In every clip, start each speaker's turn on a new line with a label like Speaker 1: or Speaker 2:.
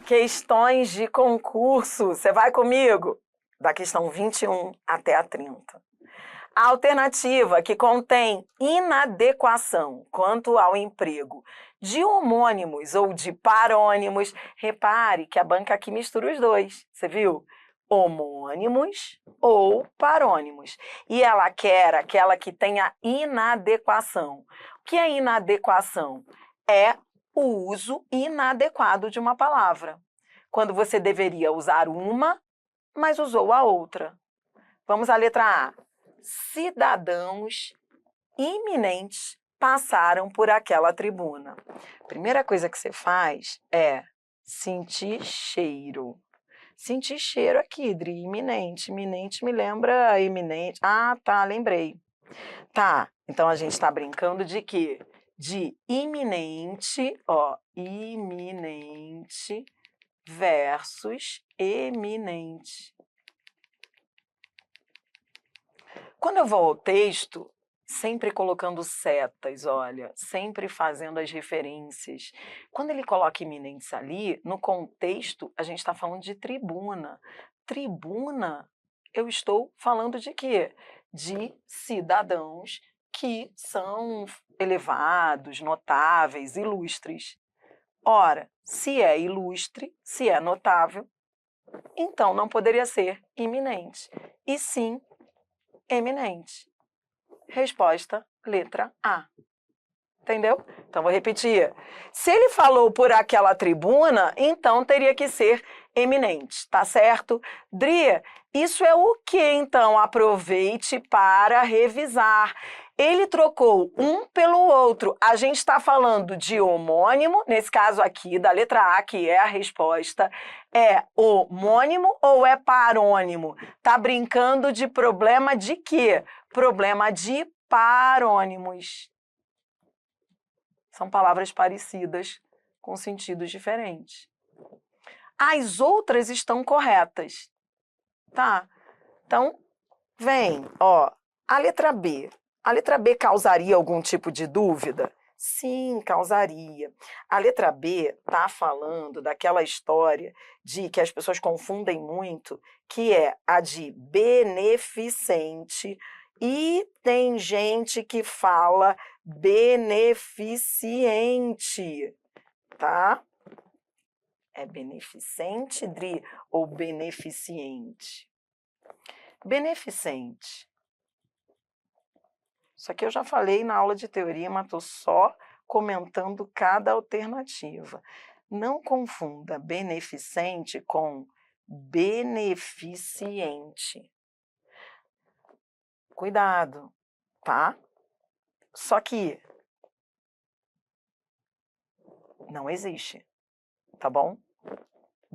Speaker 1: Questões de concurso. Você vai comigo? Da questão 21 até a 30. A alternativa que contém inadequação quanto ao emprego de homônimos ou de parônimos. Repare que a banca aqui mistura os dois. Você viu? Homônimos ou parônimos. E ela quer aquela que tenha inadequação. O que é inadequação? É o uso inadequado de uma palavra. Quando você deveria usar uma, mas usou a outra. Vamos à letra A. Cidadãos iminentes passaram por aquela tribuna. Primeira coisa que você faz é sentir cheiro. Sentir cheiro aqui, Dri, iminente. Iminente me lembra iminente. Ah, tá, lembrei. Tá, então a gente está brincando de quê? De iminente, ó, iminente versus eminente. Quando eu vou ao texto, sempre colocando setas, olha, sempre fazendo as referências. Quando ele coloca iminentes ali, no contexto, a gente está falando de tribuna. Tribuna, eu estou falando de quê? De cidadãos que são elevados, notáveis, ilustres. Ora, se é ilustre, se é notável, então não poderia ser iminente, e sim eminente. Resposta, letra A. Entendeu? Então vou repetir. Se ele falou por aquela tribuna, então teria que ser eminente, tá certo? Dri, isso é o que então? Aproveite para revisar. Ele trocou um pelo outro. A gente está falando de homônimo, nesse caso aqui, da letra A, que é a resposta. É homônimo ou é parônimo? Tá brincando de problema de quê? Problema de parônimos. São palavras parecidas, com sentidos diferentes. As outras estão corretas, tá? Então, vem, ó, a letra B. A letra B causaria algum tipo de dúvida? Sim, causaria. A letra B está falando daquela história de que as pessoas confundem muito, que é a de beneficente, e tem gente que fala beneficiente, tá? É beneficente, Dri, ou beneficiente? Beneficente. Isso aqui eu já falei na aula de teoria, mas estou só comentando cada alternativa. Não confunda beneficente com beneficiente. Cuidado, tá? Só que não existe, tá bom?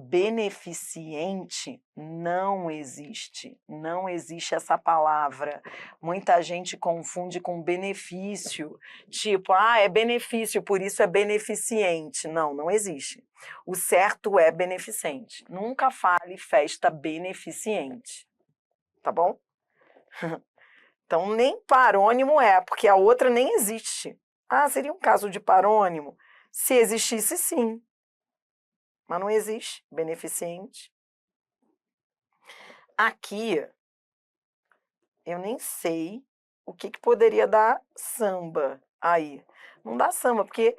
Speaker 1: Beneficiente não existe, não existe essa palavra. Muita gente confunde com benefício, tipo, é benefício, por isso é beneficiente. Não, não existe. O certo é beneficente. Nunca fale festa beneficiente, tá bom? Então, nem parônimo é, porque a outra nem existe. Seria um caso de parônimo? Se existisse, sim. Mas não existe beneficente. Aqui, eu nem sei o que poderia dar samba aí. Não dá samba, porque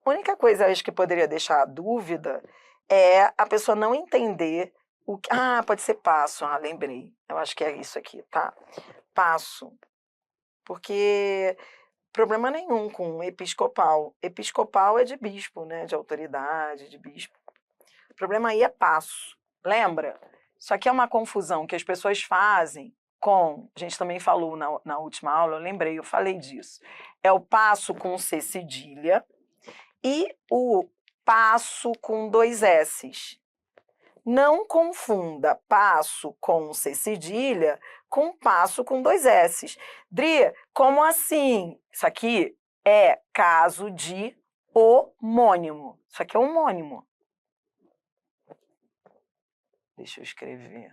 Speaker 1: a única coisa, acho que poderia deixar a dúvida é a pessoa não entender o que... pode ser passo. Lembrei. Eu acho que é isso aqui, tá? Passo. Porque problema nenhum com episcopal. Episcopal é de bispo, né? De autoridade, de bispo. O problema aí é passo. Lembra? Isso aqui é uma confusão que as pessoas fazem com... A gente também falou na última aula, eu lembrei, eu falei disso. É o passo com C cedilha e o passo com 2 S's. Não confunda passo com C cedilha com passo com 2 S's. Dri, como assim? Isso aqui é caso de homônimo. Isso aqui é homônimo. Deixa eu escrever.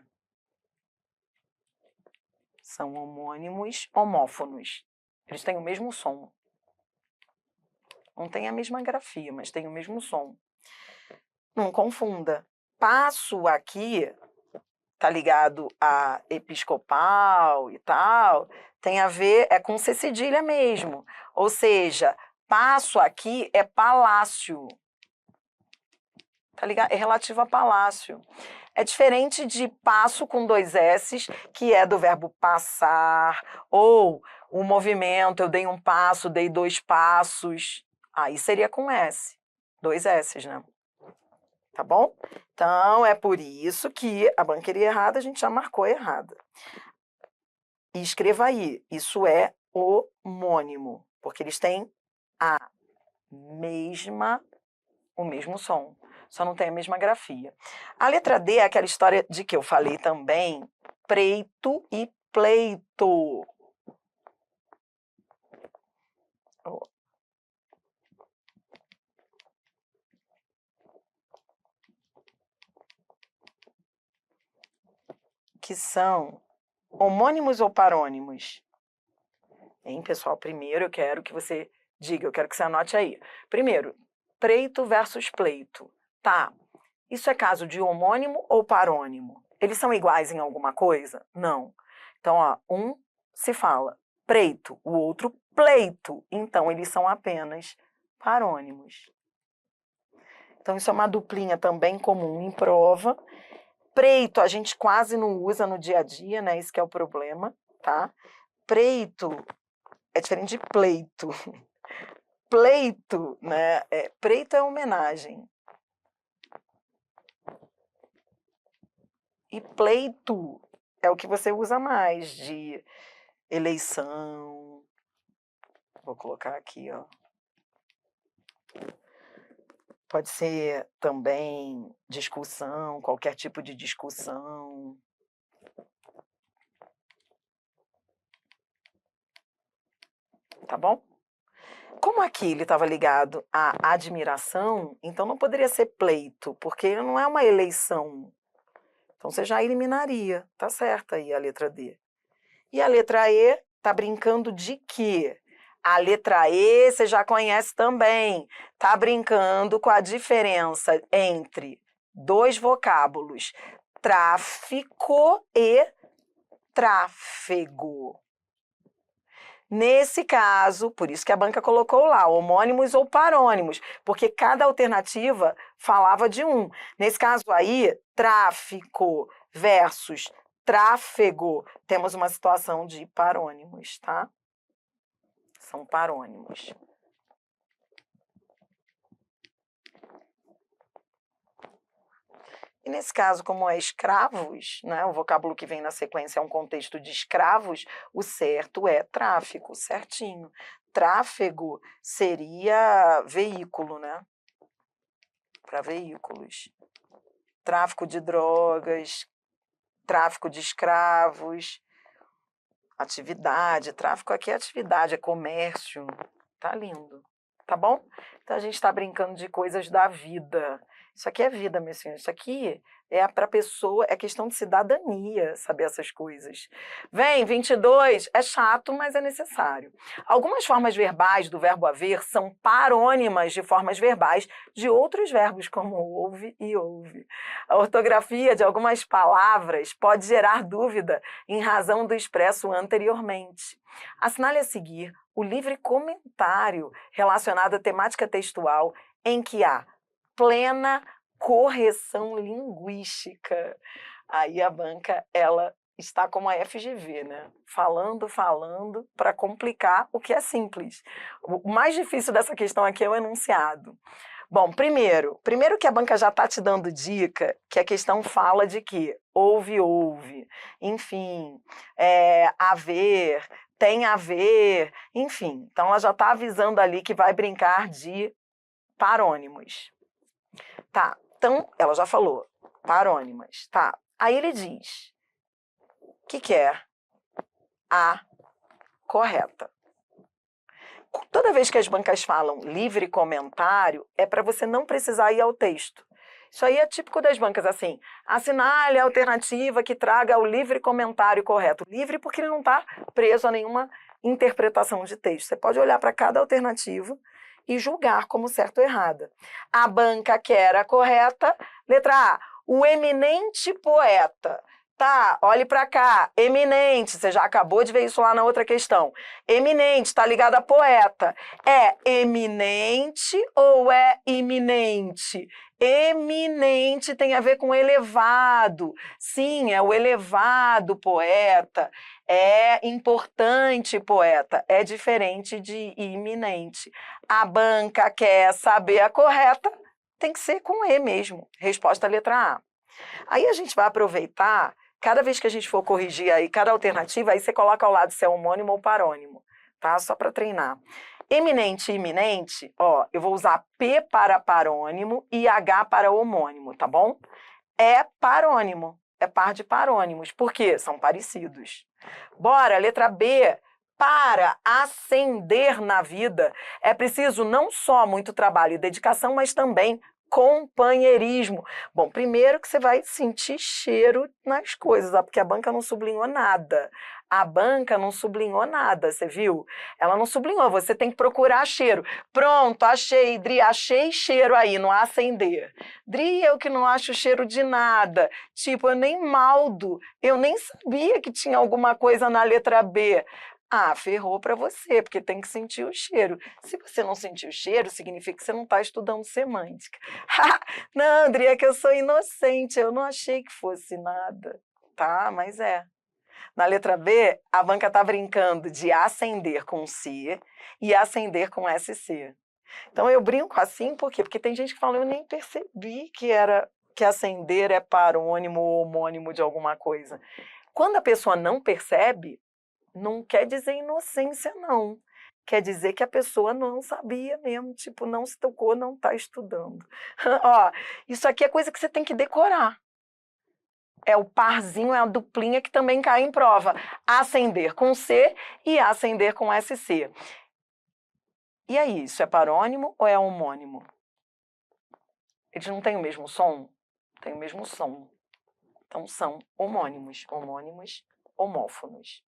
Speaker 1: São homônimos homófonos. Eles têm o mesmo som. Não tem a mesma grafia, mas tem o mesmo som. Não confunda. Passo aqui, tá ligado a episcopal e tal, tem a ver, é com C cedilha mesmo. Ou seja, passo aqui é palácio. Tá ligado? É relativo a palácio. É diferente de passo com 2 S's, que é do verbo passar, ou o movimento, eu dei um passo, dei 2 passos. Aí seria com S. 2 S's, né? Tá bom? Então, é por isso que a banqueria errada a gente já marcou errada. E escreva aí, isso é homônimo, porque eles têm a o mesmo som, só não tem a mesma grafia. A letra D é aquela história de que eu falei também, preito e pleito. Que são homônimos ou parônimos? Hein, pessoal? Primeiro eu quero que você diga, eu quero que você anote aí. Primeiro, preito versus pleito. Tá, isso é caso de homônimo ou parônimo? Eles são iguais em alguma coisa? Não. Então, ó, um se fala preito, o outro pleito. Então, eles são apenas parônimos. Então, isso é uma duplinha também comum em prova. Preito a gente quase não usa no dia a dia, né? Isso que é o problema, tá? Preito é diferente de pleito. Pleito, né? Preito é homenagem. E pleito é o que você usa mais, de eleição. Vou colocar aqui, ó. Pode ser também discussão, qualquer tipo de discussão. Tá bom? Como aqui ele estava ligado à admiração, então não poderia ser pleito, porque não é uma eleição. Então você já eliminaria. Tá certa aí a letra D. E a letra E tá brincando de quê? A letra E você já conhece também. Tá brincando com a diferença entre 2 vocábulos, tráfico e tráfego. Nesse caso, por isso que a banca colocou lá, homônimos ou parônimos, porque cada alternativa falava de um. Nesse caso aí, tráfico versus tráfego, temos uma situação de parônimos, tá? São parônimos. E nesse caso, como é escravos, né, o vocábulo que vem na sequência é um contexto de escravos, o certo é tráfico, certinho. Tráfego seria veículo, né? Para veículos. Tráfico de drogas, tráfico de escravos, atividade. Tráfico aqui é atividade, é comércio. Tá lindo. Tá bom? Então a gente está brincando de coisas da vida. Isso aqui é vida, meu senhor. Isso aqui é para a pessoa, é questão de cidadania saber essas coisas. Vem, 22, é chato, mas é necessário. Algumas formas verbais do verbo haver são parônimas de formas verbais de outros verbos, como ouve e ouve. A ortografia de algumas palavras pode gerar dúvida em razão do expresso anteriormente. Assinale a seguir o livre comentário relacionado à temática textual em que há plena correção linguística. Aí a banca, ela está como a FGV, né? Falando para complicar o que é simples. O mais difícil dessa questão aqui é o enunciado. Bom, primeiro que a banca já está te dando dica, que a questão fala de que ouve, enfim, haver, tem a ver, enfim. Então ela já está avisando ali que vai brincar de parônimos. Tá, então ela já falou, parônimas, tá. Aí ele diz que é a correta. Toda vez que as bancas falam livre comentário, é para você não precisar ir ao texto. Isso aí é típico das bancas, assim, assinale a alternativa que traga o livre comentário correto. Livre porque ele não está preso a nenhuma interpretação de texto. Você pode olhar para cada alternativa e julgar como certo ou errada. A banca quer a correta. Letra A, o eminente poeta. Tá, olhe para cá, eminente, você já acabou de ver isso lá na outra questão. Eminente, está ligado a poeta. É eminente ou é iminente? Eminente tem a ver com elevado. Sim, é o elevado poeta. É importante poeta. É diferente de iminente. A banca quer saber a correta, tem que ser com E mesmo. Resposta letra A. Aí a gente vai aproveitar, cada vez que a gente for corrigir aí cada alternativa, aí você coloca ao lado se é homônimo ou parônimo, tá? Só para treinar. Eminente e iminente, ó, eu vou usar P para parônimo e H para homônimo, tá bom? É parônimo, é par de parônimos. Por quê? São parecidos. Bora, letra B. Para ascender na vida, é preciso não só muito trabalho e dedicação, mas também companheirismo. Bom, primeiro que você vai sentir cheiro nas coisas, ó, porque a banca não sublinhou nada. A banca não sublinhou nada, você viu? Ela não sublinhou, você tem que procurar cheiro. Pronto, achei, Dri, achei cheiro aí, no acender. Dri, eu que não acho cheiro de nada. Tipo, eu nem maldo, eu nem sabia que tinha alguma coisa na letra B. Ah, ferrou para você, porque tem que sentir o cheiro. Se você não sentir o cheiro, significa que você não está estudando semântica. Não, André, é que eu sou inocente, eu não achei que fosse nada. Tá, mas é. Na letra B, a banca está brincando de acender com C e acender com SC. Então eu brinco assim, por quê? Porque tem gente que fala, eu nem percebi que acender é parônimo ou homônimo de alguma coisa. Quando a pessoa não percebe, não quer dizer inocência, não. Quer dizer que a pessoa não sabia mesmo, tipo, não se tocou, não está estudando. Ó, isso aqui é coisa que você tem que decorar. É o parzinho, é a duplinha que também cai em prova. Acender com C e acender com SC. E aí, isso é parônimo ou é homônimo? Eles não têm o mesmo som? Tem o mesmo som. Então são homônimos. Homônimos, homófonos.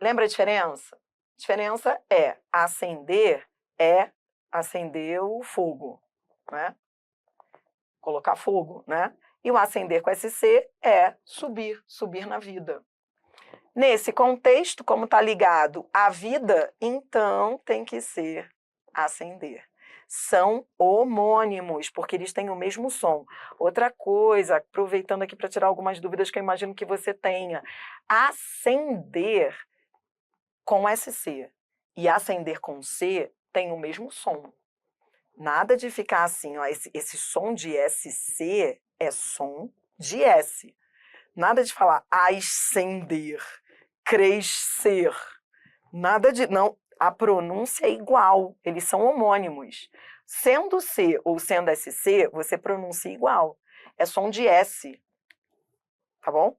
Speaker 1: Lembra a diferença? A diferença é acender o fogo, né? Colocar fogo, né? E o acender com SC é subir na vida. Nesse contexto, como está ligado à vida, então tem que ser acender. São homônimos, porque eles têm o mesmo som. Outra coisa, aproveitando aqui para tirar algumas dúvidas que eu imagino que você tenha, acender com SC e acender com C tem o mesmo som. Nada de ficar assim, ó, esse som de SC é som de S. Nada de falar ascender, crescer. Nada de... Não, a pronúncia é igual, eles são homônimos. Sendo C ou sendo SC, você pronuncia igual. É som de S, tá bom?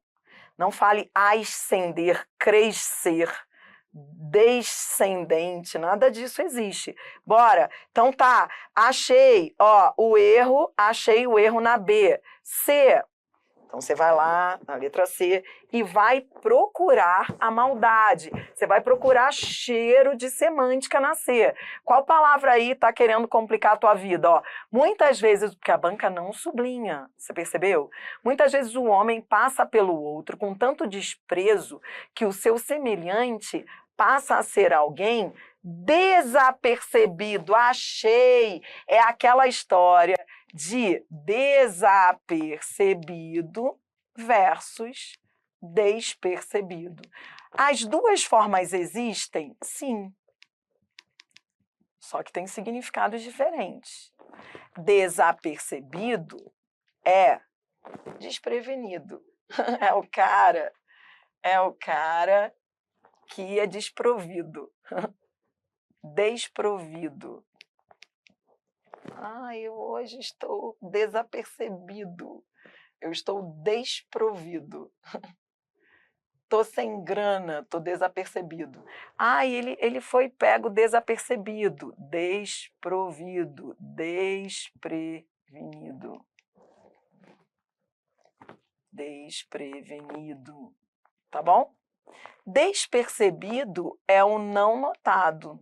Speaker 1: Não fale ascender, crescer, descendente, nada disso existe. Bora, então tá, achei o erro na B. C, então você vai lá na letra C e vai procurar a maldade. Você vai procurar cheiro de semântica na C. Qual palavra aí está querendo complicar a tua vida? Ó, muitas vezes, porque a banca não sublinha, você percebeu? Muitas vezes o homem passa pelo outro com tanto desprezo que o seu semelhante passa a ser alguém desapercebido. Achei! É aquela história de desapercebido versus despercebido. As duas formas existem? Sim. Só que tem significados diferentes. Desapercebido é desprevenido. É o cara que é desprovido. Desprovido. Eu hoje estou desapercebido. Eu estou desprovido. Estou sem grana, estou desapercebido. Ele foi pego desapercebido. Desprovido. Desprevenido. Desprevenido. Tá bom? Despercebido é o não notado.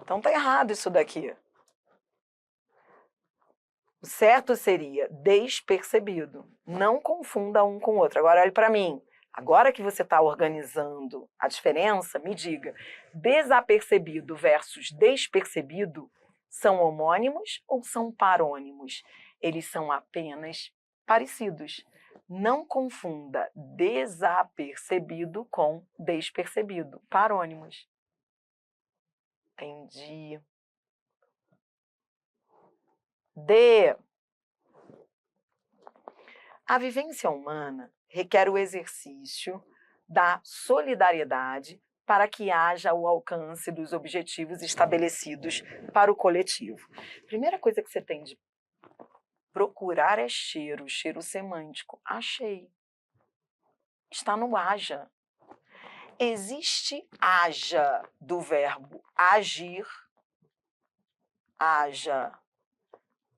Speaker 1: Então tá errado isso daqui. O certo seria despercebido. Não confunda um com o outro. Agora olhe para mim. Agora que você está organizando a diferença, me diga, desapercebido versus despercebido são homônimos ou são parônimos? Eles são apenas parecidos. Não confunda desapercebido com despercebido. Parônimos. Entendi. D. A vivência humana requer o exercício da solidariedade para que haja o alcance dos objetivos estabelecidos para o coletivo. Primeira coisa que você tem de procurar é cheiro semântico. Achei. Está no haja. Existe haja do verbo agir, haja,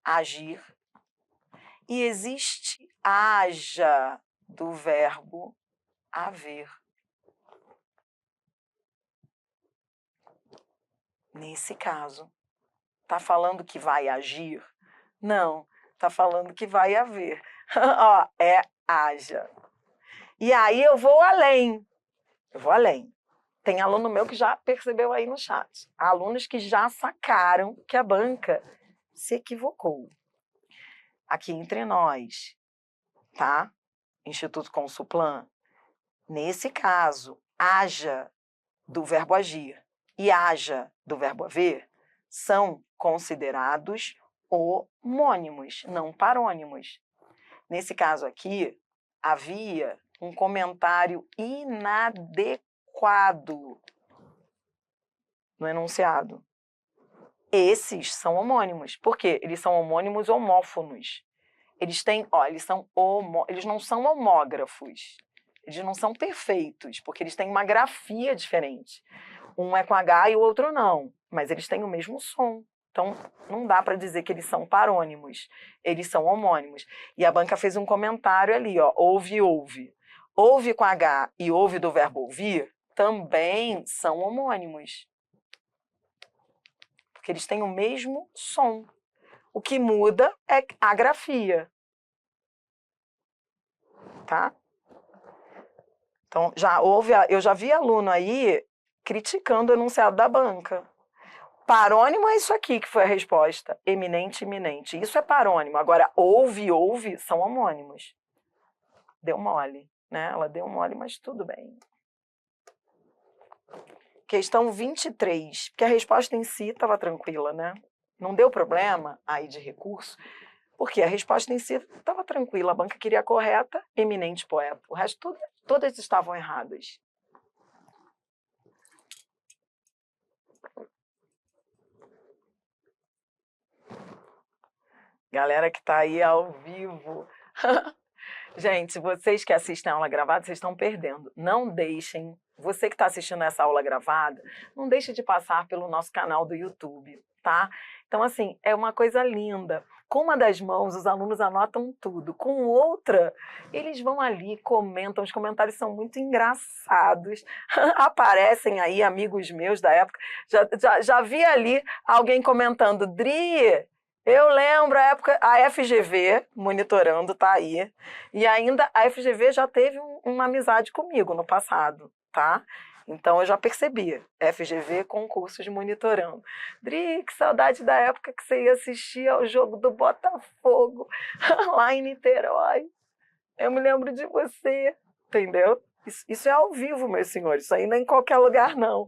Speaker 1: agir, e existe haja do verbo haver. Nesse caso, está falando que vai agir? Não, está falando que vai haver. Ó, é haja. E aí eu vou além. Tem aluno meu que já percebeu aí no chat. Alunos que já sacaram que a banca se equivocou. Aqui entre nós, tá? Instituto Consulplan. Nesse caso, haja do verbo agir e haja do verbo haver são considerados homônimos, não parônimos. Nesse caso aqui, havia um comentário inadequado no enunciado. Esses são homônimos. Por quê? Eles são homônimos homófonos. Eles não são homógrafos. Eles não são perfeitos, porque eles têm uma grafia diferente. Um é com H e o outro não, mas eles têm o mesmo som. Então, não dá para dizer que eles são parônimos. Eles são homônimos. E a banca fez um comentário ali, ó, ouve, ouve. Ouve com H e ouve do verbo ouvir também são homônimos. Porque eles têm o mesmo som. O que muda é a grafia. Tá? Então, eu já vi aluno aí criticando o enunciado da banca. Parônimo é isso aqui que foi a resposta. Eminente, iminente. Isso é parônimo. Agora, ouve, ouve, são homônimos. Deu mole, né? Ela deu mole, mas tudo bem. Questão 23, porque a resposta em si estava tranquila, né? Não deu problema aí de recurso, porque a resposta em si estava tranquila. A banca queria a correta, eminente poeta. O resto, todas estavam erradas. Galera que está aí ao vivo. Gente, vocês que assistem a aula gravada, vocês estão perdendo. Não deixem, você que está assistindo essa aula gravada, não deixe de passar pelo nosso canal do YouTube, tá? Então, assim, é uma coisa linda. Com uma das mãos, os alunos anotam tudo. Com outra, eles vão ali, comentam. Os comentários são muito engraçados. Aparecem aí amigos meus da época. Já vi ali alguém comentando, Dri, eu lembro a época, a FGV monitorando, tá aí. E ainda a FGV já teve uma amizade comigo no passado, tá? Então eu já percebi. FGV concursos monitorando. Dri, que saudade da época que você ia assistir ao jogo do Botafogo lá em Niterói. Eu me lembro de você, entendeu? Isso é ao vivo, meus senhores. Isso aí não é em qualquer lugar, não.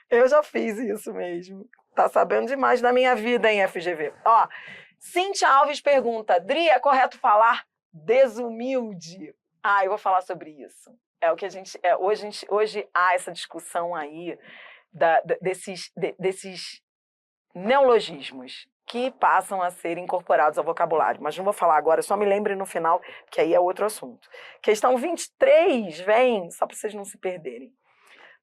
Speaker 1: Eu já fiz isso mesmo. Tá sabendo demais da minha vida, hein, FGV? Ó, Cíntia Alves pergunta, Dri, é correto falar desumilde? Eu vou falar sobre isso. É o que a gente... hoje há essa discussão aí desses neologismos que passam a ser incorporados ao vocabulário. Mas não vou falar agora, só me lembre no final, que aí é outro assunto. Questão 23, vem, só para vocês não se perderem.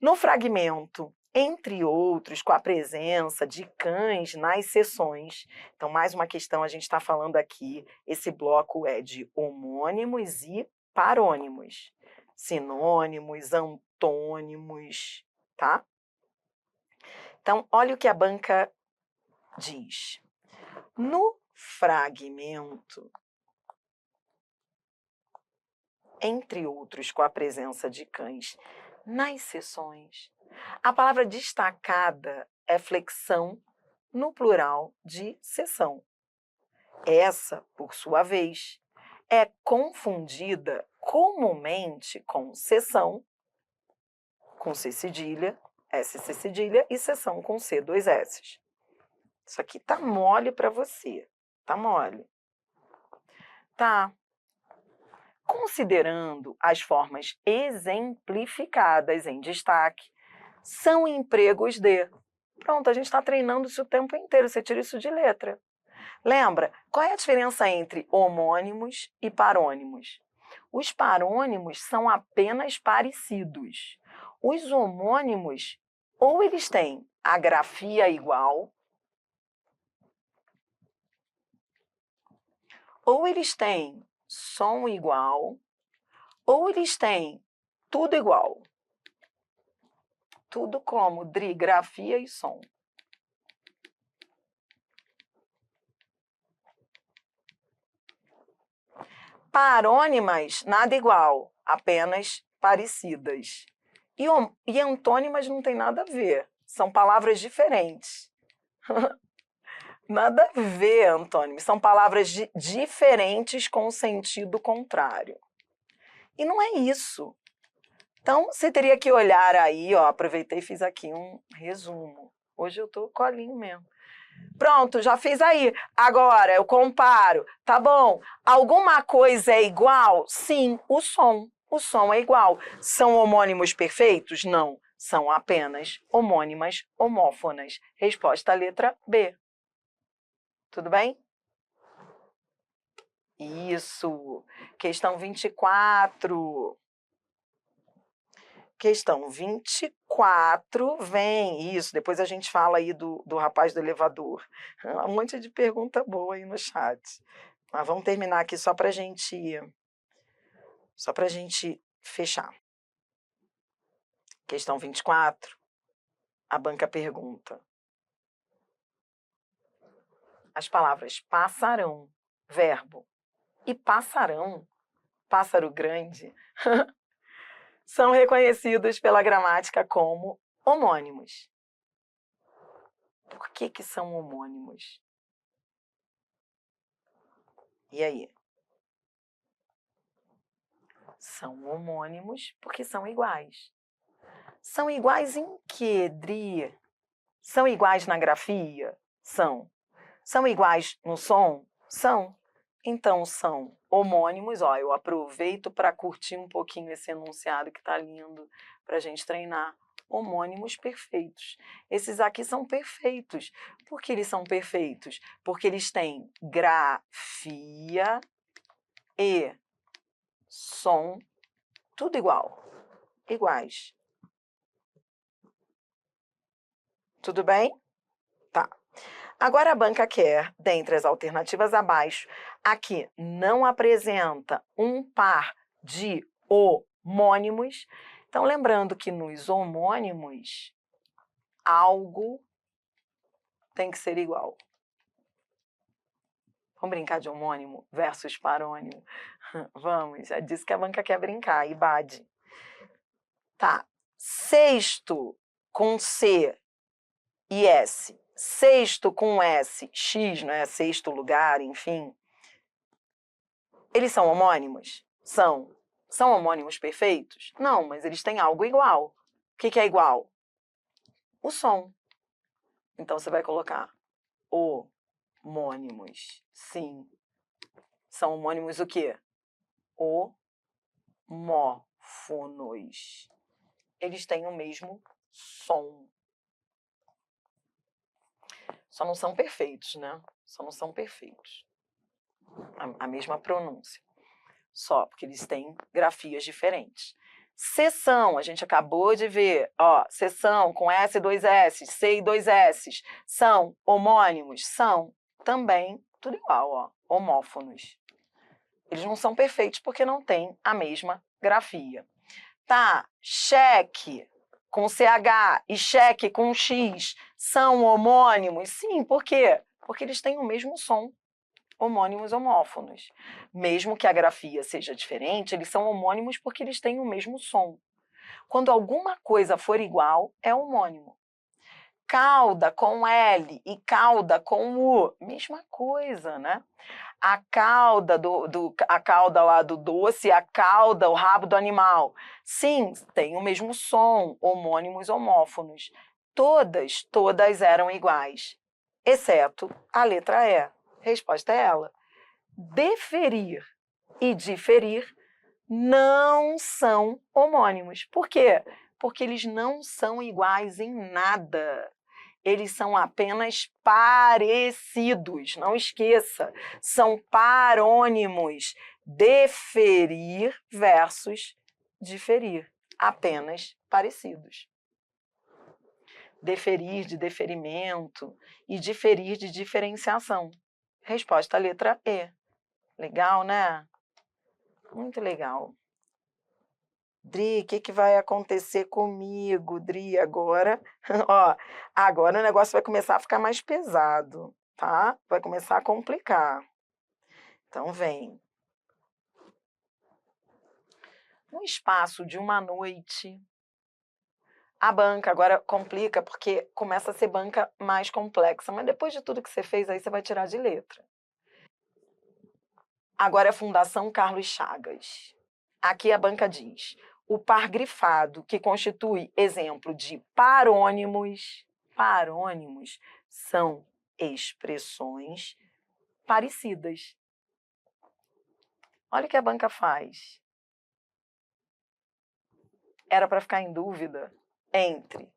Speaker 1: No fragmento, entre outros, com a presença de cães nas seções. Então, mais uma questão, a gente está falando aqui, esse bloco é de homônimos e parônimos. Sinônimos, antônimos, tá? Então, olha o que a banca diz. No fragmento, entre outros, com a presença de cães, nas seções, a palavra destacada é flexão no plural de seção. Essa, por sua vez, é confundida comumente com seção, com C cedilha, SC cedilha, e seção com C, 2 S's. Isso aqui tá mole para você, tá mole. Tá. Considerando as formas exemplificadas em destaque, são empregos de... Pronto, a gente está treinando isso o tempo inteiro, você tira isso de letra. Lembra, qual é a diferença entre homônimos e parônimos? Os parônimos são apenas parecidos. Os homônimos, ou eles têm a grafia igual, ou eles têm som igual, ou eles têm tudo igual. Tudo como Dri, grafia e som. Parônimas, nada igual, apenas parecidas. E antônimas não tem nada a ver, são palavras diferentes. Nada a ver, antônimos, são palavras diferentes com sentido contrário. E não é isso. Então, você teria que olhar aí, ó, aproveitei e fiz aqui um resumo. Hoje eu tô colinho mesmo. Pronto, já fiz aí. Agora eu comparo. Tá bom, alguma coisa é igual? Sim, o som. O som é igual. São homônimos perfeitos? Não. São apenas homônimas homófonas. Resposta letra B. Tudo bem? Isso. Questão 24. Questão 24 vem, isso, depois a gente fala aí do rapaz do elevador. Um monte de pergunta boa aí no chat. Mas vamos terminar aqui só para a gente fechar. Questão 24, a banca pergunta. As palavras passarão, verbo, e passarão, pássaro grande, são reconhecidos pela gramática como homônimos. Por que são homônimos? E aí? São homônimos porque são iguais. São iguais em quê, Dri? São iguais na grafia? São. São iguais no som? São. Então são homônimos. Ó, eu aproveito para curtir um pouquinho esse enunciado que tá lindo para a gente treinar. Homônimos perfeitos. Esses aqui são perfeitos. Por que eles são perfeitos? Porque eles têm grafia e som, tudo igual, iguais. Tudo bem? Tá. Agora a banca quer, dentre as alternativas abaixo, a que não apresenta um par de homônimos. Então, lembrando que nos homônimos, algo tem que ser igual. Vamos brincar de homônimo versus parônimo? Vamos, já disse que a banca quer brincar, IBAD. Tá. Sexto com C e S. Sexto com S, X, né? Sexto lugar, enfim. Eles são homônimos? São. São homônimos perfeitos? Não, mas eles têm algo igual. O que é igual? O som. Então você vai colocar homônimos. Sim. São homônimos o quê? Homófonos. Eles têm o mesmo som. Só não são perfeitos, né? Só não são perfeitos. A mesma pronúncia. Só, porque eles têm grafias diferentes. Seção, a gente acabou de ver, ó, seção com S e 2 S, C e 2 S, são homônimos? São também, tudo igual, ó, homófonos. Eles não são perfeitos porque não têm a mesma grafia. Tá, cheque. com CH e cheque com X são homônimos? Sim, por quê? Porque eles têm o mesmo som, homônimos homófonos. Mesmo que a grafia seja diferente, eles são homônimos porque eles têm o mesmo som. Quando alguma coisa for igual, é homônimo. Cauda com L e cauda com U, mesma coisa, né? A cauda a cauda lá do doce, a cauda, o rabo do animal. Sim, tem o mesmo som, homônimos homófonos. Todas eram iguais, exceto a letra E. Resposta é ela. Deferir e diferir não são homônimos. Por quê? Porque eles não são iguais em nada. Eles são apenas parecidos. Não esqueça, são parônimos. Deferir versus diferir. Apenas parecidos. Deferir de deferimento e diferir de diferenciação. Resposta à letra E. Legal, né? Muito legal. Dri, o que vai acontecer comigo, Dri, agora? Ó, agora o negócio vai começar a ficar mais pesado, tá? Vai começar a complicar. Então, vem. No espaço de uma noite, a banca agora complica porque começa a ser banca mais complexa, mas depois de tudo que você fez, aí você vai tirar de letra. Agora é a Fundação Carlos Chagas. Aqui a banca diz: o par grifado, que constitui exemplo de parônimos, são expressões parecidas. Olha o que a banca faz. Era para ficar em dúvida entre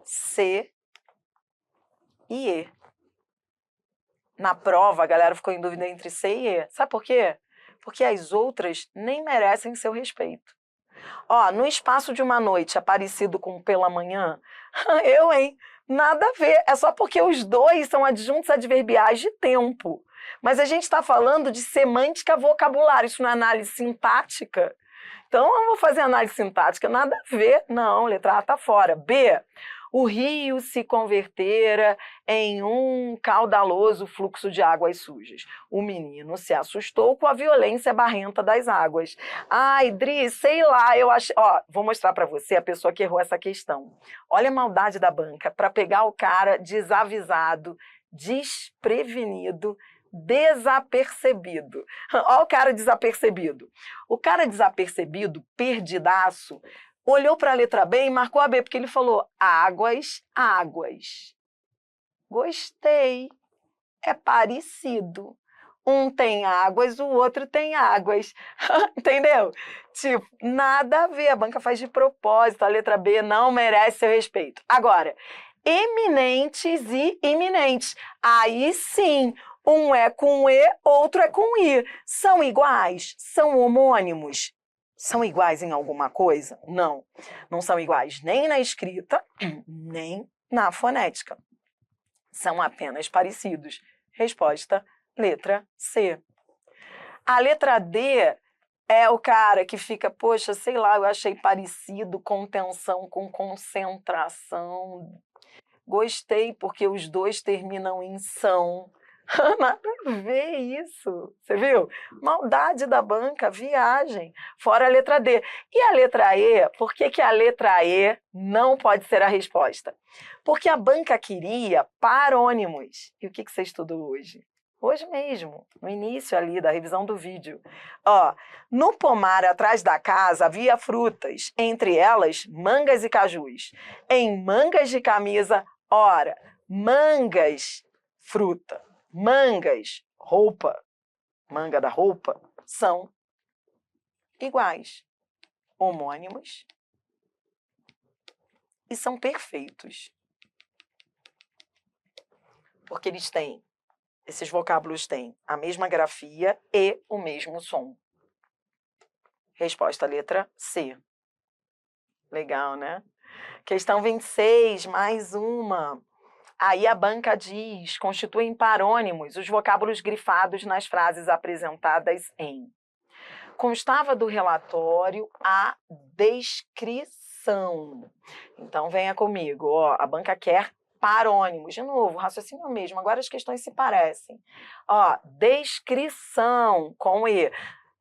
Speaker 1: C e E. Na prova, a galera ficou em dúvida entre C e E. Sabe por quê? Porque as outras nem merecem seu respeito. Ó, no espaço de uma noite, é parecido com pela manhã? Eu, hein? Nada a ver. É só porque os dois são adjuntos adverbiais de tempo. Mas a gente está falando de semântica vocabulário. Isso não é análise sintática? Então, eu não vou fazer análise sintática. Nada a ver. Não, letra A está fora. B. O rio se convertera em um caudaloso fluxo de águas sujas. O menino se assustou com a violência barrenta das águas. Ai, Dri, sei lá, eu achei... Ó, vou mostrar para você a pessoa que errou essa questão. Olha a maldade da banca para pegar o cara desavisado, desprevenido, desapercebido. Olha o cara desapercebido. O cara desapercebido, perdidaço, olhou para a letra B e marcou a B, porque ele falou águas, águas. Gostei. É parecido. Um tem águas, o outro tem águas. Entendeu? Tipo, nada a ver. A banca faz de propósito. A letra B não merece seu respeito. Agora, eminentes e iminentes. Aí sim, um é com E, outro é com I. São iguais? São homônimos? São iguais em alguma coisa? Não. Não são iguais nem na escrita, nem na fonética. São apenas parecidos. Resposta, letra C. A letra D é o cara que fica, poxa, sei lá, eu achei parecido contenção com concentração. Gostei porque os dois terminam em são. Nada a ver isso. Você viu? Maldade da banca, viagem. Fora a letra D. E a letra E, por que a letra E não pode ser a resposta? Porque a banca queria parônimos. E o que você estudou hoje? Hoje mesmo, no início ali da revisão do vídeo. Ó, no pomar atrás da casa havia frutas, entre elas mangas e cajus. Em mangas de camisa, ora, mangas, fruta. Mangas, roupa, manga da roupa, são iguais, homônimos e são perfeitos. Porque esses vocábulos têm a mesma grafia e o mesmo som. Resposta letra C. Legal, né? Questão 26, mais uma. Aí a banca diz, constituem parônimos os vocábulos grifados nas frases apresentadas em. Constava do relatório a descrição. descrição. Então, venha comigo. Ó, a banca quer parônimos. De novo, raciocínio é o mesmo. Agora as questões se parecem. Ó, descrição com I.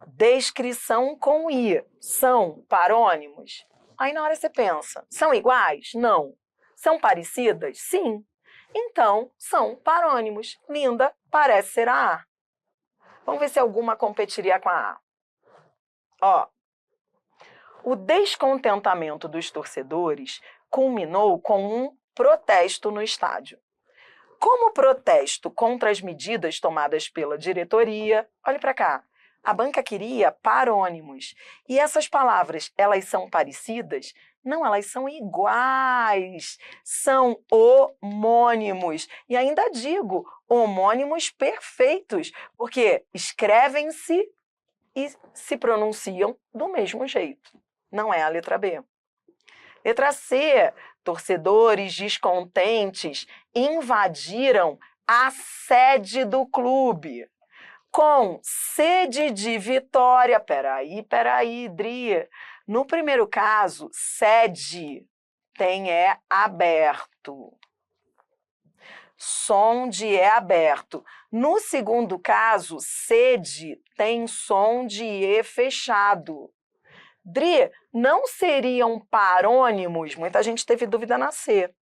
Speaker 1: Descrição com I. São parônimos? Aí na hora você pensa, são iguais? Não. São parecidas? Sim. Então, são parônimos. Linda, parece ser a A. Vamos ver se alguma competiria com a A. Ó, o descontentamento dos torcedores culminou com um protesto no estádio. Como protesto contra as medidas tomadas pela diretoria, olhe para cá, a banca queria parônimos. E essas palavras, elas são parecidas? Não, elas são iguais, são homônimos. E ainda digo, homônimos perfeitos, porque escrevem-se e se pronunciam do mesmo jeito. Não é a letra B. Letra C, torcedores descontentes invadiram a sede do clube com sede de vitória. Peraí, Dri. No primeiro caso, sede tem é aberto. Som de é aberto. No segundo caso, sede tem som de e fechado. Dri, não seriam parônimos? Muita gente teve dúvida na C.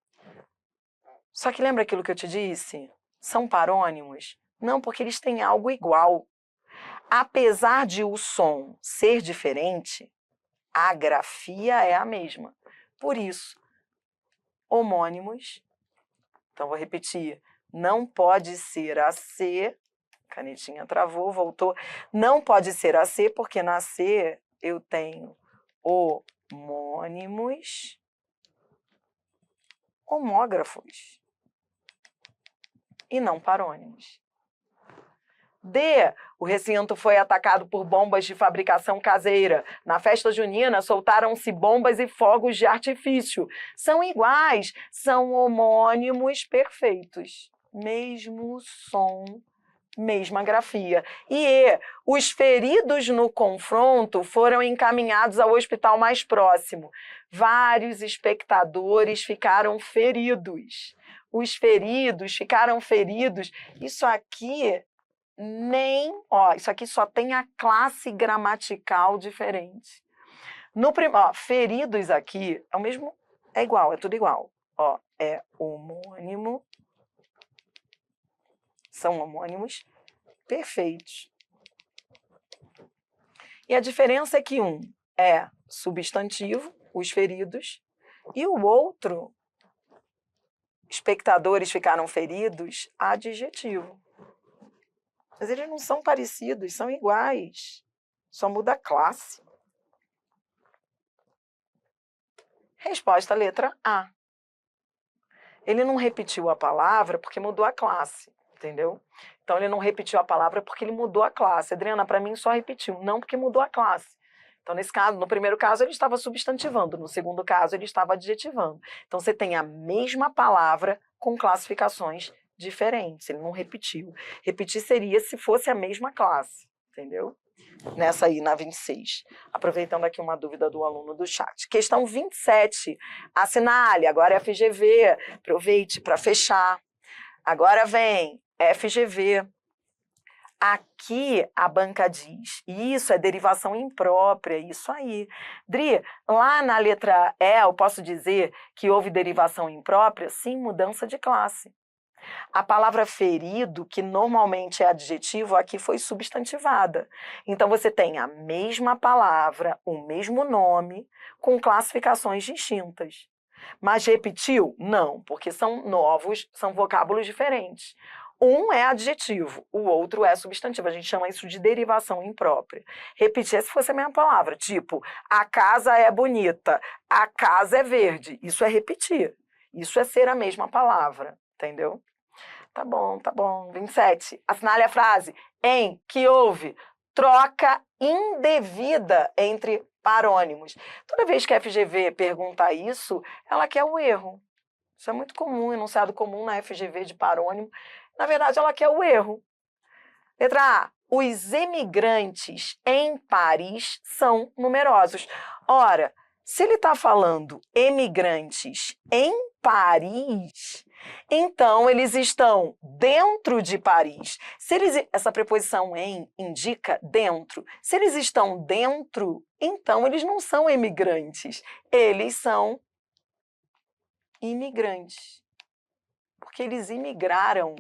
Speaker 1: Só que lembra aquilo que eu te disse? São parônimos? Não, porque eles têm algo igual. Apesar de o som ser diferente, a grafia é a mesma. Por isso, homônimos. Então, vou repetir. Não pode ser a C. Canetinha travou, voltou. Não pode ser a C, porque na C eu tenho homônimos, homógrafos e não parônimos. D. O recinto foi atacado por bombas de fabricação caseira. Na festa junina, soltaram-se bombas e fogos de artifício. São iguais, são homônimos perfeitos. Mesmo som, mesma grafia. E os feridos no confronto foram encaminhados ao hospital mais próximo. Vários espectadores ficaram feridos. Os feridos ficaram feridos. Isso aqui isso aqui só tem a classe gramatical diferente. Feridos aqui é o mesmo, é igual, é tudo igual. Ó, é homônimo. São homônimos perfeitos. E a diferença é que um é substantivo, os feridos, e o outro, espectadores ficaram feridos, adjetivo. Mas eles não são parecidos, são iguais. Só muda a classe. Resposta letra A. Ele não repetiu a palavra porque mudou a classe, entendeu? Então, ele não repetiu a palavra porque ele mudou a classe. Adriana, para mim, só repetiu. Não porque mudou a classe. Então, nesse caso, no primeiro caso, ele estava substantivando. No segundo caso, ele estava adjetivando. Então, você tem a mesma palavra com classificações diferentes. Ele não repetiu. Repetir seria se fosse a mesma classe, entendeu? Nessa aí, na 26. Aproveitando aqui uma dúvida do aluno do chat. Questão 27. Assinale. Agora é FGV. Aproveite para fechar. Agora vem FGV. Aqui a banca diz, isso é derivação imprópria, isso aí. Dri, lá na letra E eu posso dizer que houve derivação imprópria? Sim, mudança de classe. A palavra ferido, que normalmente é adjetivo, aqui foi substantivada. Então, você tem a mesma palavra, o mesmo nome, com classificações distintas. Mas repetiu? Não, porque são novos, são vocábulos diferentes. Um é adjetivo, o outro é substantivo. A gente chama isso de derivação imprópria. Repetir se fosse a mesma palavra. Tipo, a casa é bonita, a casa é verde. Isso é repetir. Isso é ser a mesma palavra. Entendeu? Tá bom. 27. Assinale a frase em que houve troca indevida entre parônimos. Toda vez que a FGV pergunta isso, ela quer o erro. Isso é muito comum, enunciado comum na FGV de parônimo. Na verdade, ela quer o erro. Letra A. Os emigrantes em Paris são numerosos. Ora, Se ele está falando emigrantes em Paris, então eles estão dentro de Paris. Essa preposição em indica dentro. Se eles estão dentro, então eles não são emigrantes, eles são imigrantes. Porque eles imigraram,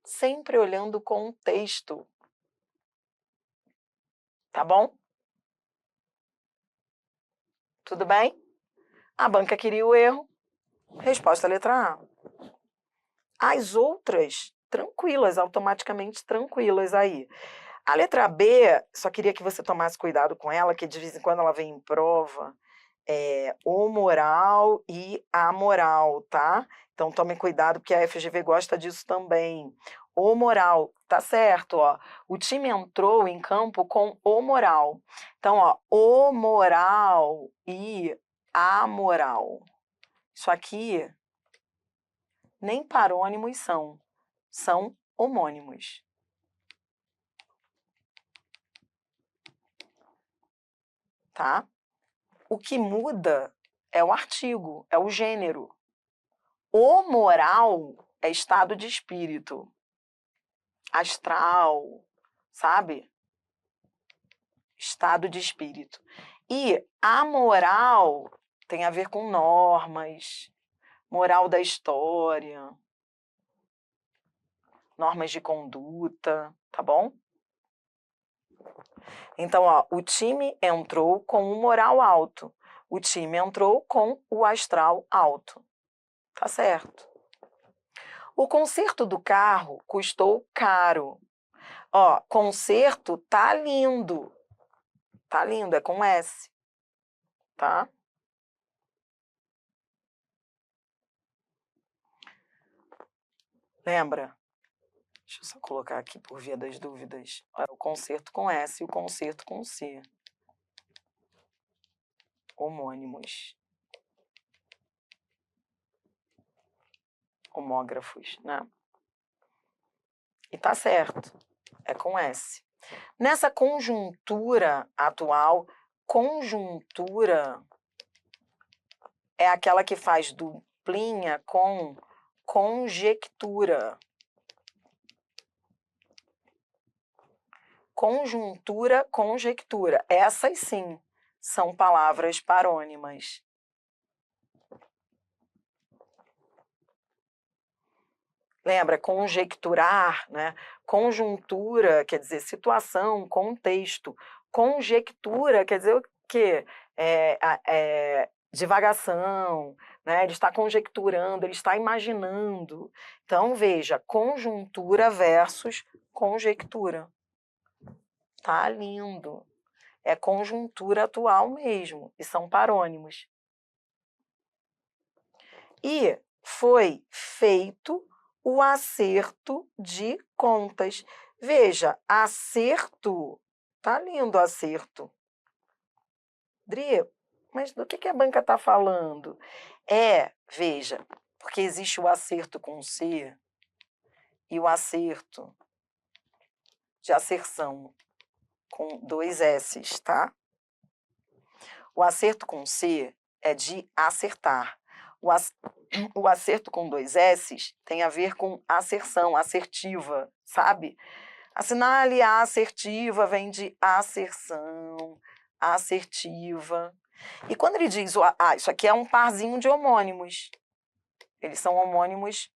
Speaker 1: sempre olhando o contexto. Tá bom? Tudo bem? A banca queria o erro. Resposta letra A. As outras, tranquilas, automaticamente tranquilas aí. A letra B, só queria que você tomasse cuidado com ela, que de vez em quando ela vem em prova, o moral e a moral, tá? Então tome cuidado, porque a FGV gosta disso também. O moral, tá certo, ó. O time entrou em campo com o moral. Então, ó, o moral e a moral. Isso aqui nem parônimos são homônimos. Tá? O que muda é o artigo, é o gênero. O moral é estado de espírito. Astral, sabe? Estado de espírito. E a moral tem a ver com normas, moral da história, normas de conduta, tá bom? Então, ó, o time entrou com o moral alto. O time entrou com o astral alto. Tá certo. O conserto do carro custou caro. Ó, conserto tá lindo. Tá lindo, é com S. Tá? Lembra? Deixa eu só colocar aqui por via das dúvidas. O conserto com S e o conserto com C. Homônimos. Homógrafos, né? E tá certo. É com S. Nessa conjuntura atual, conjuntura é aquela que faz duplinha com conjectura. Conjuntura, conjectura. Essas sim são palavras parônimas. Lembra? Conjecturar, né? Conjuntura quer dizer situação, contexto. Conjectura quer dizer o quê? Divagação, né? Ele está conjecturando, ele está imaginando. Então, veja, conjuntura versus conjectura. Tá lindo. É conjuntura atual mesmo, e são parônimos. E foi feito o acerto de contas. Veja, acerto, tá lindo acerto. Dri, mas do que a banca está falando? Veja, porque existe o acerto com C e o acerto de asserção com 2 S's, tá? O acerto com C é de acertar. O acerto com 2 S's tem a ver com asserção, assertiva, sabe? Assinale a assertiva vem de asserção, assertiva. E quando ele diz, isso aqui é um parzinho de homônimos. Eles são homônimos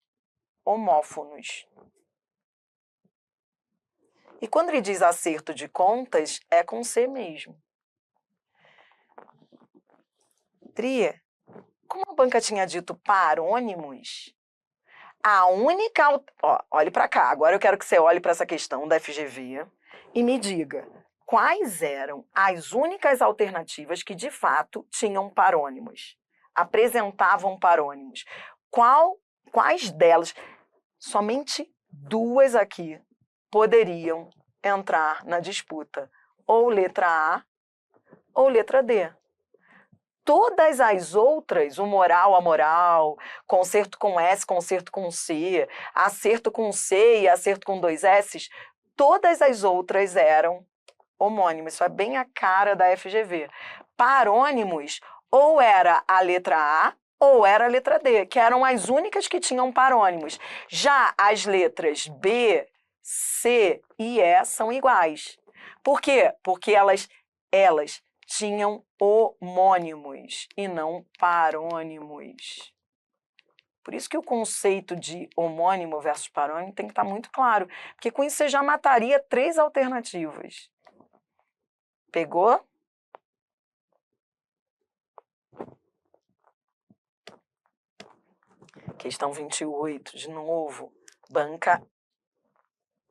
Speaker 1: homófonos. E quando ele diz acerto de contas, é com C mesmo. Tri, como a banca tinha dito parônimos, a única... olhe para cá, agora eu quero que você olhe para essa questão da FGV e me diga quais eram as únicas alternativas que, de fato, tinham parônimos, apresentavam parônimos. Quais delas, somente 2 aqui, poderiam entrar na disputa? Ou letra A ou letra D. Todas as outras, o moral, a moral, concerto com S, concerto com C, acerto com C e acerto com 2 S's, todas as outras eram homônimas. Isso é bem a cara da FGV. parônimos, ou era a letra A ou era a letra D, que eram as únicas que tinham parônimos. Já as letras B, C e E são iguais. Por quê? Porque elas tinham homônimos e não parônimos. Por isso que o conceito de homônimo versus parônimo tem que estar muito claro, porque com isso você já mataria 3 alternativas. Pegou? Questão 28, de novo, banca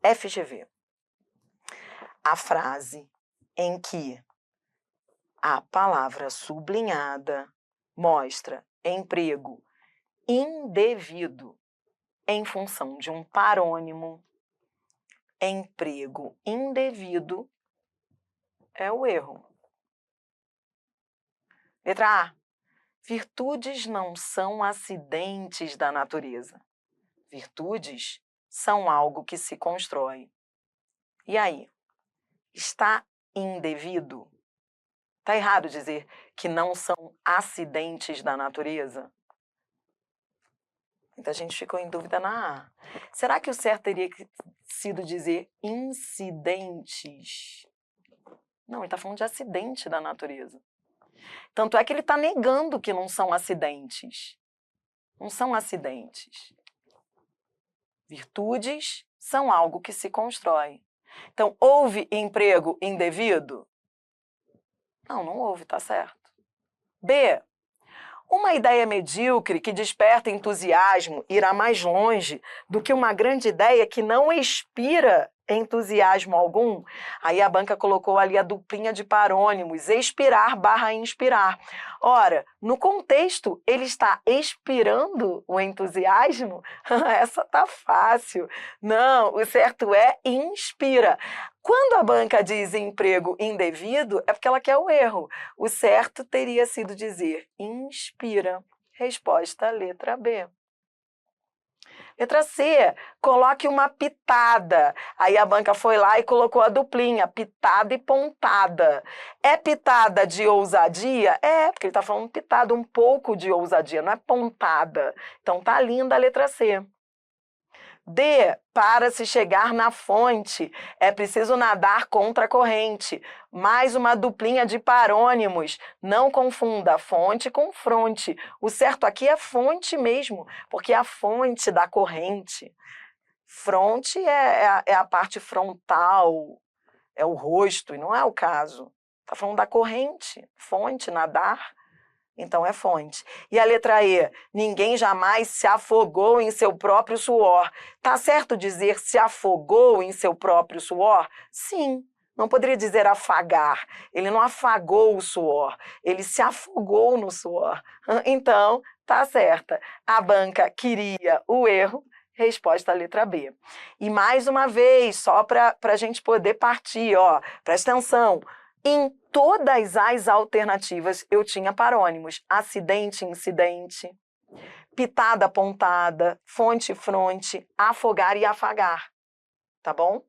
Speaker 1: FGV. A frase em que a palavra sublinhada mostra emprego indevido em função de um parônimo, emprego indevido é o erro. Letra A. Virtudes não são acidentes da natureza. Virtudes são algo que se constrói. E aí? Está indevido? Está errado dizer que não são acidentes da natureza? Muita gente ficou em dúvida na A. Será que o certo teria sido dizer incidentes? Não, ele está falando de acidente da natureza. Tanto é que ele está negando que não são acidentes. Não são acidentes. Virtudes são algo que se constrói. Então, houve emprego indevido? Não, não houve, tá certo. B. Uma ideia medíocre que desperta entusiasmo irá mais longe do que uma grande ideia que não inspira entusiasmo algum. Aí a banca colocou ali a duplinha de parônimos, expirar / inspirar. Ora, no contexto, ele está expirando o entusiasmo? Essa tá fácil. Não, o certo é inspira. Quando a banca diz emprego indevido, é porque ela quer o erro. O certo teria sido dizer inspira. Resposta letra B. Letra C, coloque uma pitada. Aí a banca foi lá e colocou a duplinha, pitada e pontada. É pitada de ousadia? É, porque ele está falando pitada, um pouco de ousadia, não é pontada. Então tá linda a letra C. D, para se chegar na fonte, é preciso nadar contra a corrente. Mais uma duplinha de parônimos. Não confunda fonte com fronte. O certo aqui é fonte mesmo, porque é a fonte da corrente. Fronte é a parte frontal, é o rosto, e não é o caso. Está falando da corrente, fonte, nadar. Então é fonte. E a letra E, ninguém jamais se afogou em seu próprio suor. Tá certo dizer se afogou em seu próprio suor? Sim. Não poderia dizer afagar. Ele não afagou o suor, ele se afogou no suor. Então, tá certa. A banca queria o erro. Resposta à letra B. E mais uma vez, só para a gente poder partir, ó, presta atenção. Em todas as alternativas eu tinha parônimos. Acidente, incidente, pitada, pontada, fonte, fronte, afogar e afagar. Tá bom?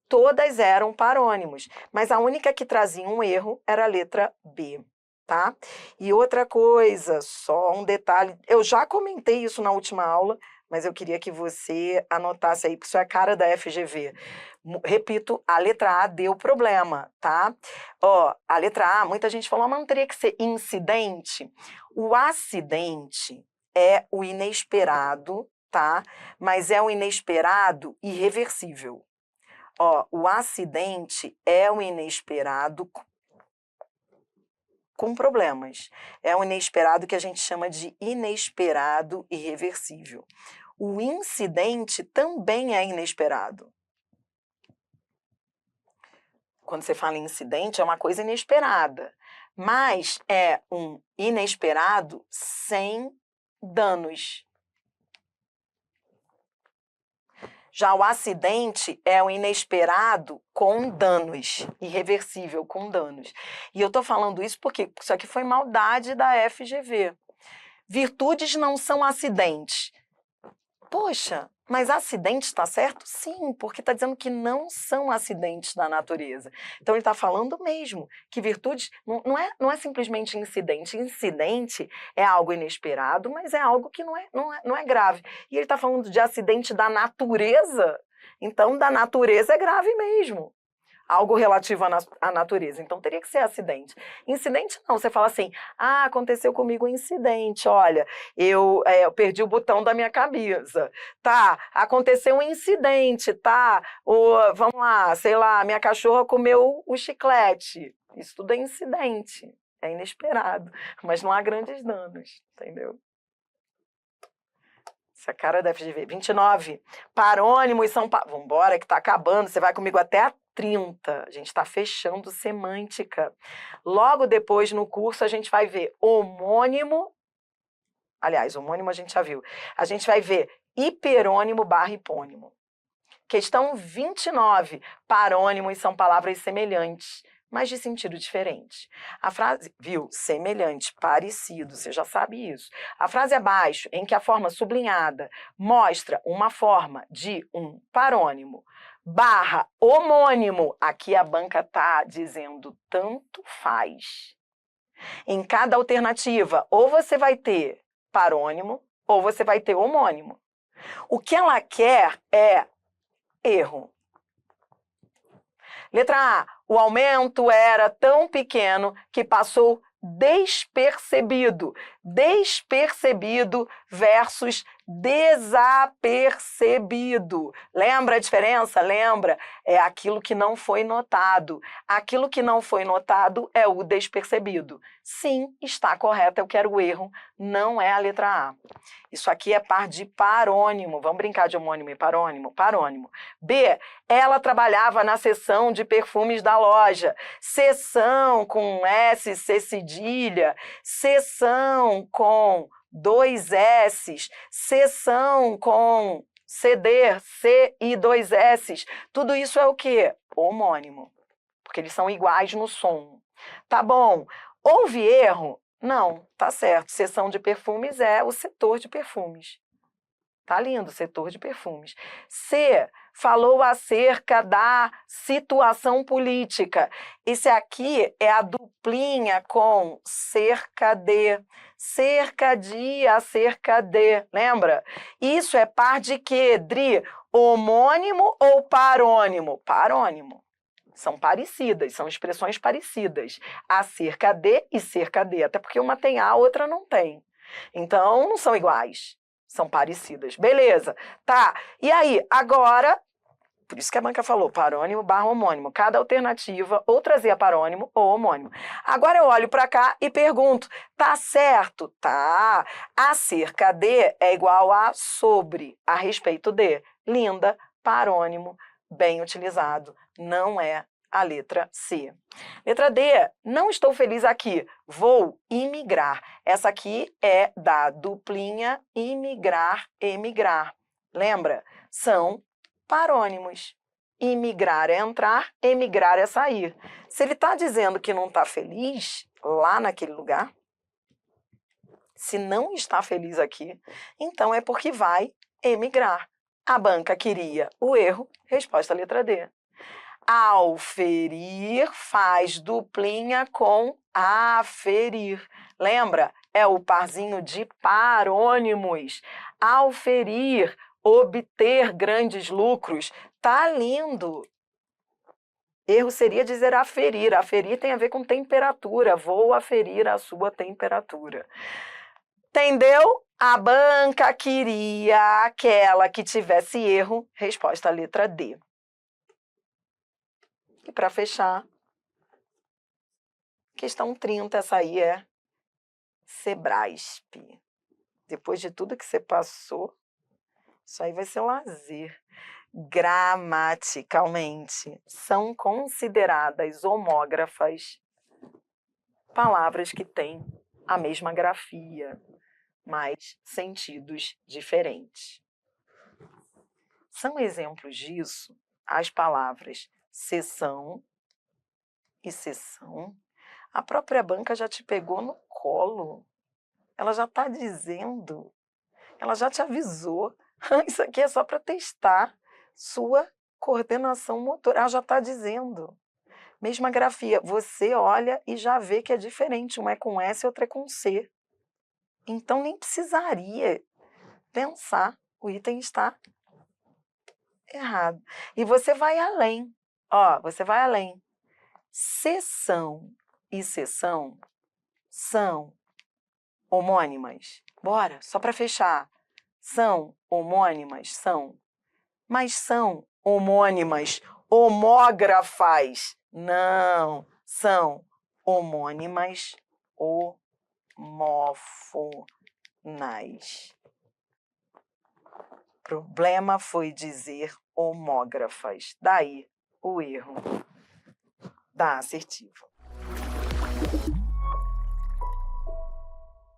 Speaker 1: Todas eram parônimos, mas a única que trazia um erro era a letra B. Tá? E outra coisa, só um detalhe, eu já comentei isso na última aula, mas eu queria que você anotasse aí, porque isso é a cara da FGV. Repito, a letra A deu problema, tá? Ó, a letra A, muita gente falou, mas não teria que ser incidente? O acidente é o inesperado, tá? Mas é o inesperado irreversível. Ó, o acidente é o inesperado com problemas. É um inesperado que a gente chama de inesperado irreversível. O incidente também é inesperado. Quando você fala em incidente, é uma coisa inesperada, mas é um inesperado sem danos. Já o acidente é um inesperado com danos, irreversível com danos. E eu estou falando isso porque isso aqui foi maldade da FGV. Virtudes não são acidentes. Poxa, Mas acidente está certo? Sim, porque está dizendo que não são acidentes da natureza. Então ele está falando mesmo que virtudes não é simplesmente incidente. Incidente é algo inesperado, mas é algo que não é grave. E ele está falando de acidente da natureza, então da natureza é grave mesmo. Algo relativo à natureza. Então teria que ser acidente. Incidente não, você fala assim, aconteceu comigo um incidente, olha, eu perdi o botão da minha camisa, tá, aconteceu um incidente, tá, vamos lá, sei lá, minha cachorra comeu o chiclete, isso tudo é incidente, é inesperado, mas não há grandes danos, entendeu? Essa cara deve de ver. 29. Parônimos são... Vambora, que tá acabando. Você vai comigo até a 30. A gente está fechando semântica. Logo depois, no curso, a gente vai ver homônimo. Aliás, homônimo a gente já viu. A gente vai ver hiperônimo barra hipônimo. Questão 29. Parônimos são palavras semelhantes, mas de sentido diferente. A frase, viu, semelhante, parecido, você já sabe isso. A frase abaixo, em que a forma sublinhada mostra uma forma de um parônimo barra homônimo, aqui a banca está dizendo tanto faz. Em cada alternativa, ou você vai ter parônimo, ou você vai ter homônimo. O que ela quer é erro. Letra A. O aumento era tão pequeno que passou despercebido. Despercebido versus desapercebido. Lembra a diferença? Lembra? É aquilo que não foi notado. Aquilo que não foi notado é o despercebido. Sim, está correto, eu quero o erro, não é a letra A. Isso aqui é par de parônimo. Vamos brincar de homônimo e parônimo? Parônimo. B. Ela trabalhava na seção de perfumes da loja. Seção com S, C cedilha. Seção com 2 S's. Seção com ceder, C e 2 S's. Tudo isso é o quê? Homônimo. Porque eles são iguais no som. Tá bom. Houve erro? Não, tá certo. Seção de perfumes é o setor de perfumes. Tá lindo, setor de perfumes. C, falou acerca da situação política. Esse aqui é a duplinha com cerca de. Cerca de, acerca de. Lembra? Isso é par de quê, Dri? Homônimo ou parônimo? Parônimo. São parecidas, são expressões parecidas. Acerca de e cerca de. Até porque uma tem A, a outra não tem. Então, não são iguais. São parecidas. Beleza. Tá. E aí, agora, por isso que a banca falou, parônimo barra homônimo. Cada alternativa ou trazia parônimo ou homônimo. Agora eu olho para cá e pergunto, tá certo? Tá. Acerca de é igual a sobre, a respeito de. Linda, parônimo, bem utilizado. Não é a letra C. Letra D, não estou feliz aqui, vou imigrar. Essa aqui é da duplinha imigrar, emigrar. Lembra? São parônimos. Imigrar é entrar, emigrar é sair. Se ele está dizendo que não está feliz lá naquele lugar, se não está feliz aqui, então é porque vai emigrar. A banca queria o erro, resposta letra D. Auferir faz duplinha com aferir. Lembra? É o parzinho de parônimos. Auferir, obter grandes lucros. Tá lindo. Erro seria dizer aferir. Aferir tem a ver com temperatura. Vou aferir a sua temperatura. Entendeu? A banca queria aquela que tivesse erro. Resposta letra D. E para fechar, questão 30, essa aí é Sebrasp. Depois de tudo que você passou, isso aí vai ser um lazer. Gramaticalmente, são consideradas homógrafas palavras que têm a mesma grafia, mas sentidos diferentes. São exemplos disso as palavras seção e sessão. A própria banca já te pegou no colo. Ela já está dizendo, ela já te avisou. Isso aqui é só para testar sua coordenação motora. Ah, já está dizendo. Mesma grafia, você olha e já vê que é diferente, um é com S e outro é com C. Então nem precisaria pensar, o item está errado. E você vai além, ó, você vai além. Seção e seção são homônimas? Bora, só para fechar. São homônimas? São. Mas são homônimas homógrafas? Não, são homônimas homófonas. O problema foi dizer homógrafas. Daí o erro da assertiva.